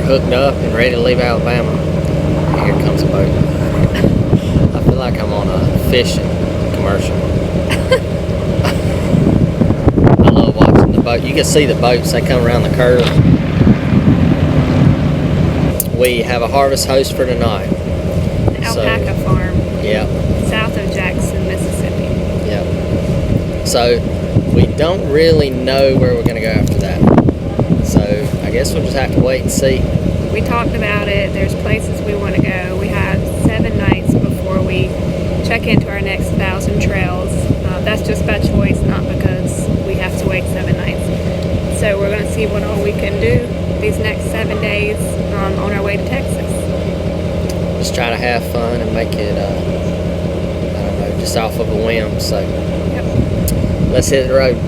hooked up and ready to leave Alabama. And here comes a boat. I feel like I'm on a fishing commercial. I love watching the boat. You can see the boats, they come around the curve. We have a harvest host for tonight. The alpaca farm. Yep. South of Jackson, Mississippi. Yep. So we don't really know where we're going to go after that. So I guess we'll just have to wait and see. We talked about it. There's places we want to go. We have 7 nights before we check into our next 1,000 trails. That's just by choice, not because we have to wait 7 nights. So we're going to see what all we can do these next 7 days on our way to Texas. Just try to have fun and make it, I don't know, just off of a whim. So yep. Let's hit the road.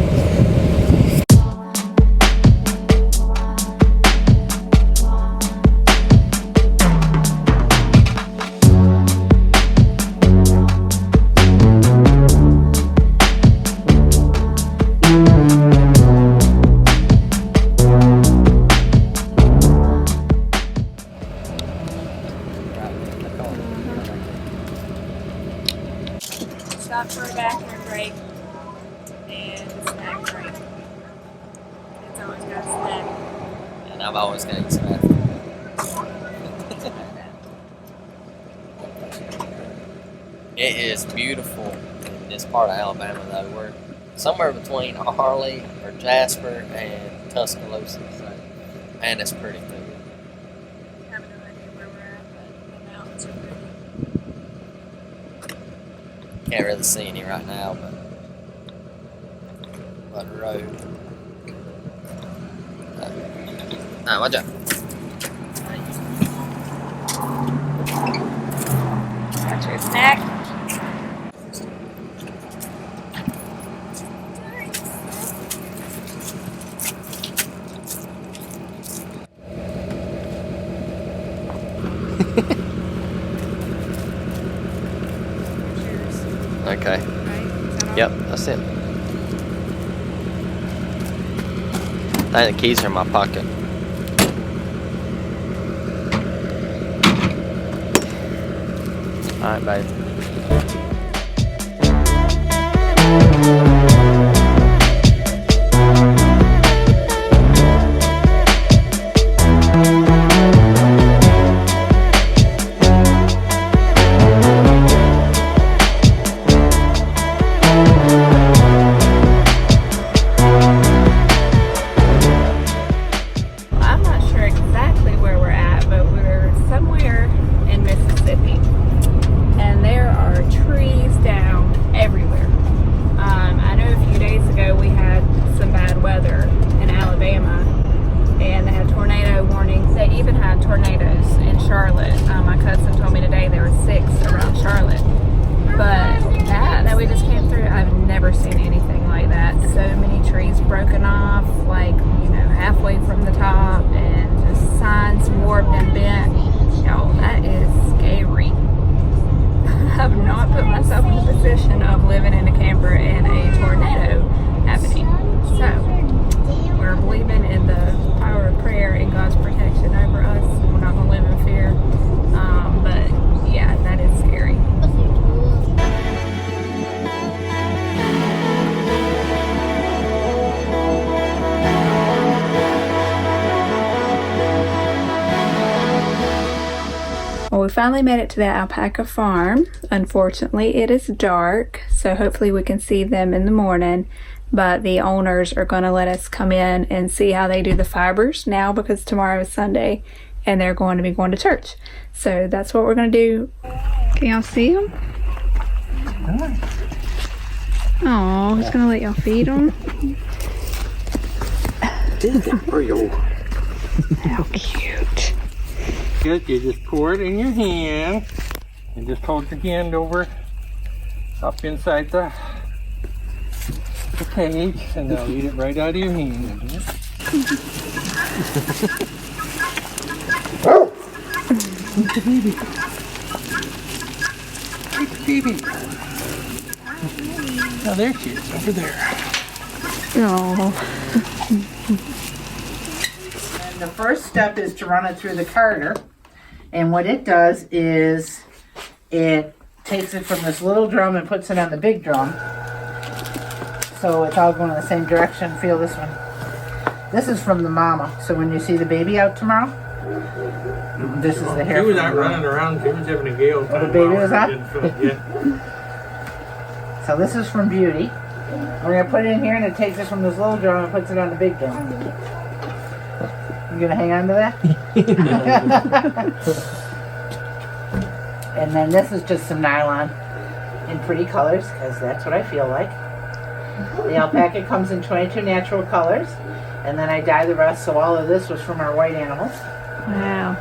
Stop for a bathroom break and a snack break. It's always got a snack. And I've always got to eat some after. It is beautiful in this part of Alabama, though. We're somewhere between Harley or Jasper and Tuscaloosa, so, and it's pretty cool. I have no idea where we're at, but the mountains are pretty. Can't really see any right now, but the road. Watch out. Got your snack. Okay. Right? Yep, that's it. I think the keys are in my pocket. Alright, babe. I'm not sure exactly where we're at, but we're somewhere in Mississippi. And there are trees down everywhere. I know a few days ago we had some bad weather in Alabama, and they had tornado warnings. They even had tornadoes in Charlotte. My cousin told me today there were 6 around Charlotte. But that we just came through, I've never seen anything like that. So many trees broken off, like, halfway from the top, and just signs warped and bent. Y'all, that is scary. I've not put myself in the position of living in a camper and a tornado happening. So, we're believing in the power of prayer and God's protection over us. We're not going to live in fear. But, yeah, that is scary. Well, we finally made it to the alpaca farm. Unfortunately, it is dark, so hopefully we can see them in the morning. But the owners are going to let us come in and see how they do the fibers now, because tomorrow is Sunday and they're going to be going to church. So that's what we're going to do. Can y'all see them? Oh, he's going to let y'all feed them. How cute. Good, you just pour it in your hand and just hold your hand over up inside the cage, and they'll eat it right out of your hand. Take the baby. Take the baby. Oh, there she is, over there. Oh. the first step is to run it through the carder. And what it does is it takes it from this little drum and puts it on the big drum. So it's all going in the same direction. Feel this one. This is from the mama. So when you see the baby out tomorrow, this is the hair. She was out running around. She was having a gale time. Oh, the baby was out? Yeah. So this is from Beauty. We're going to put it in here, and it takes it from this little drum and puts it on the big drum. You going to hang on to that? And then this is just some nylon in pretty colors, because that's what I feel like. The alpaca comes in 22 natural colors, and then I dye the rest, so all of this was from our white animals. Wow.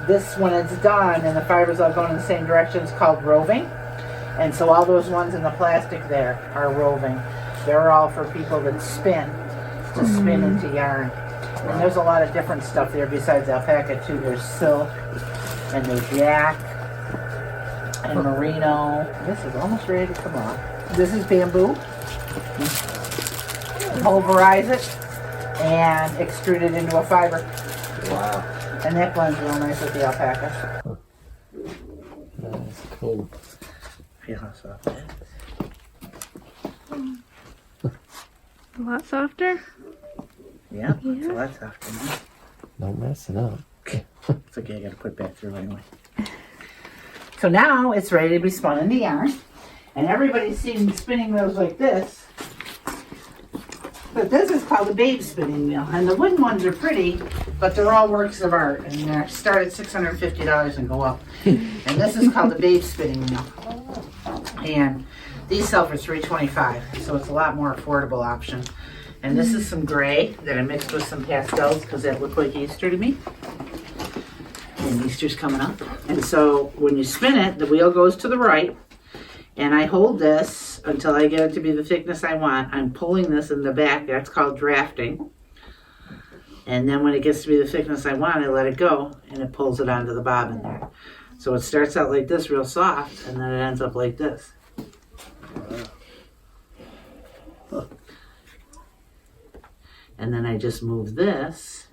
This, when it's done and the fibers all going in the same direction, is called roving. And so all those ones in the plastic there are roving. They're all for people that spin, to spin into yarn. And there's a lot of different stuff there besides alpaca too. There's silk, and there's yak, and merino. This is almost ready to come off. This is bamboo. Pulverize it and extrude it into a fiber. Wow. And that blends real nice with the alpaca. That's cool. Feel how soft it is. A lot softer? Yeah, it's a lot softer now. Don't mess it up. It's okay, I gotta put it back through anyway. So now it's ready to be spun into yarn. And everybody's seen spinning wheels like this. But this is called a babe spinning wheel. And the wooden ones are pretty, but they're all works of art. And they start at $650 and go up. And this is called the babe spinning wheel. And these sell for $325, so it's a lot more affordable option. And this is some gray that I mixed with some pastels because that looked like Easter to me. And Easter's coming up. And so when you spin it, the wheel goes to the right. And I hold this until I get it to be the thickness I want. I'm pulling this in the back. That's called drafting. And then when it gets to be the thickness I want, I let it go, and it pulls it onto the bobbin there. So it starts out like this, real soft, and then it ends up like this. And then I just move this,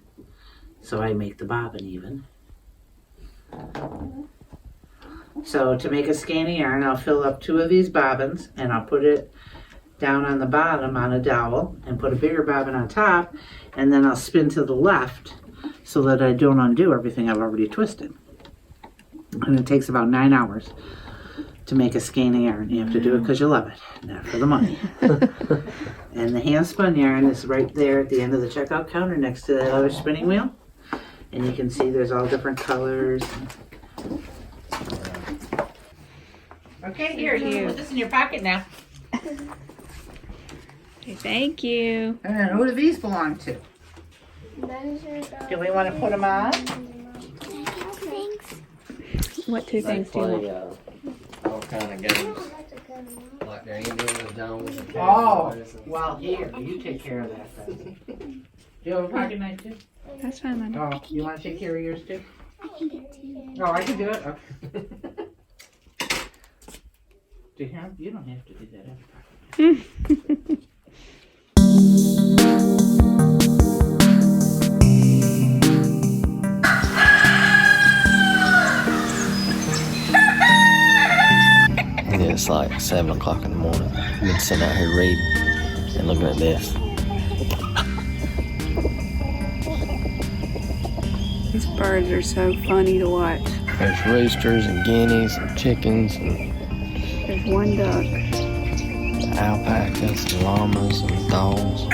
so I make the bobbin even. So to make a skein of yarn, I'll fill up 2 of these bobbins, and I'll put it down on the bottom on a dowel, and put a bigger bobbin on top, and then I'll spin to the left so that I don't undo everything I've already twisted. And it takes about 9 hours to make a skein of yarn. You have to do it because you love it, not for the money. And the hand spun yarn is right there at the end of the checkout counter next to that other spinning wheel. And you can see there's all different colors. Okay, here, you can put this in your pocket now. Okay, thank you. And then who do these belong to? Do we want to put them on? What 2 things do you want? All kind of games. Like they're Indiana Jones and Oh, Cowboys and- well, here, you take care of that then. Do you have a pocket knife too? That's fine, Linda. Oh, you want to take care of yours too? Oh, I can do it? Okay. Do you have? You don't have to do that. I have a pocket knife. It's like 7 o'clock in the morning. I've been sitting out here reading and looking at this. These birds are so funny to watch. There's roosters and guineas and chickens and There's one duck. alpacas and llamas and dogs.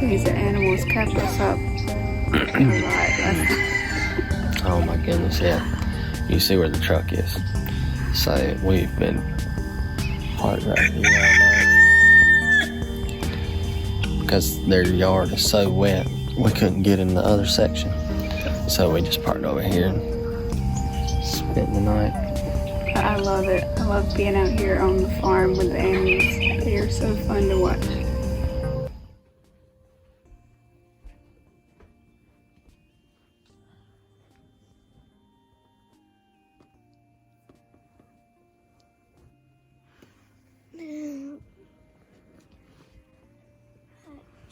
These animals kept us up a lot. Oh my goodness, yeah. You see where the truck is. So we've been parked right here all night. Because their yard is so wet, we couldn't get in the other section. So we just parked over here and spent the night. I love it. I love being out here on the farm with the animals. They are so fun to watch.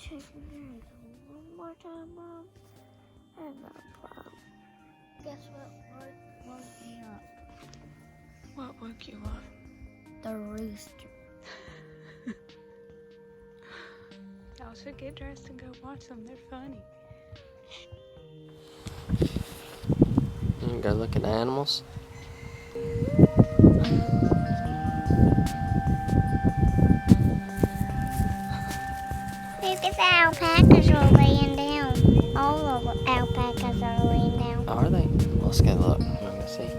check the handle one more time, Mom. And no problem. Guess what woke me up? What woke you up? The rooster. Y'all should get dressed and go watch them. They're funny. You can go look at the animals. Look at the alpacas are laying down. All of the alpacas are laying down. Are they? Let's go look. Let me see.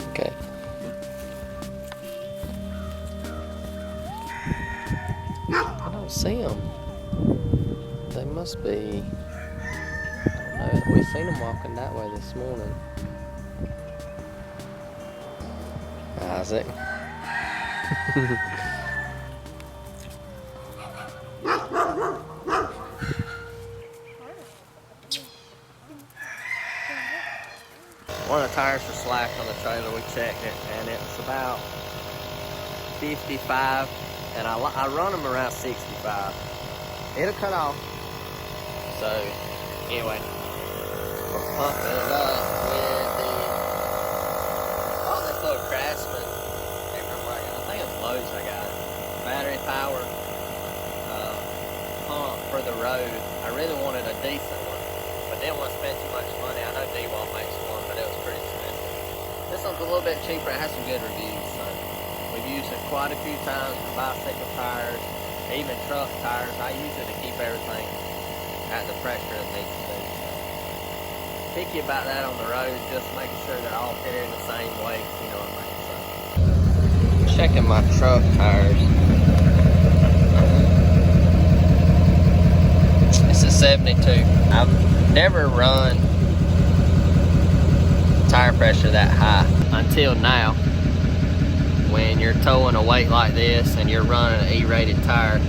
Okay. I don't see them. They must be. I don't know. We seen them walking that way this morning. Isaac. One of the tires was slack on the trailer. We checked it, and it's about 55, and I run them around 65. It'll cut off. So anyway, we're pumping it up with the this little Craftsman. I can't remember where I got it. I think it's Lowe's I got it. Battery powered pump for the road. I really wanted a decent one, but didn't want to spend too much money. I know D-Wall makes one, but it was pretty expensive. This one's a little bit cheaper. It has some good reviews. So we've used it quite a few times for bicycle tires, even truck tires. I use it to keep everything at the pressure it needs to be. Picky about that on the road, just making sure they're all fitted in the same way, you know what I mean? So, checking my truck tires. It's a 72. I've never run tire pressure that high until now. When you're towing a weight like this and you're running an E-rated tire,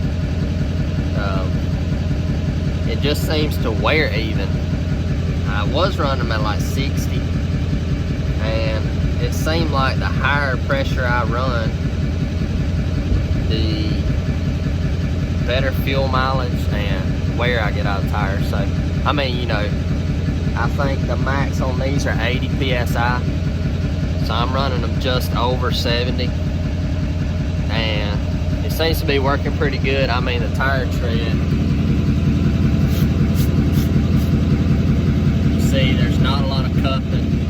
it just seems to wear even. I was running them at like 60, and it seemed like the higher pressure I run, the better fuel mileage and wear I get out of tires. So, I mean, you know, I think the max on these are 80 PSI. So I'm running them just over 70. And it seems to be working pretty good. I mean, the tire tread, you see there's not a lot of cupping.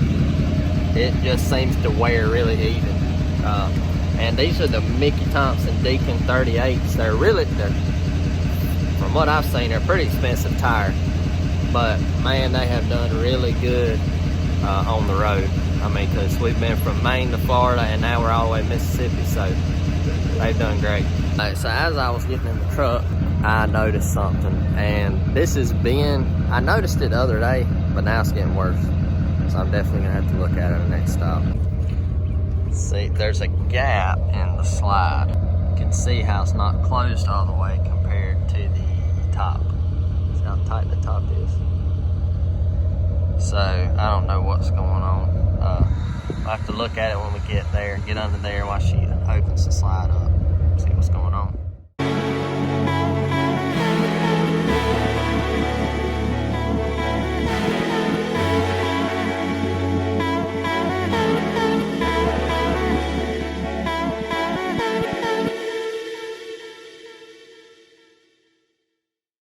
It just seems to wear really even. And these are the Mickey Thompson Deacon 38s. From what I've seen, they're pretty expensive tires. But man, they have done really good on the road. I mean, because we've been from Maine to Florida, and now we're all the way to Mississippi, so they've done great. Right, so as I was getting in the truck, I noticed something, and this has been, I noticed it the other day, but now it's getting worse. So I'm definitely gonna have to look at it at the next stop. See, there's a gap in the slide. You can see how it's not closed all the way compared to the top. See how tight the top is? So I don't know what's going on. I'll have to look at it when we get there, get under there while she opens the slide up, see what's going on.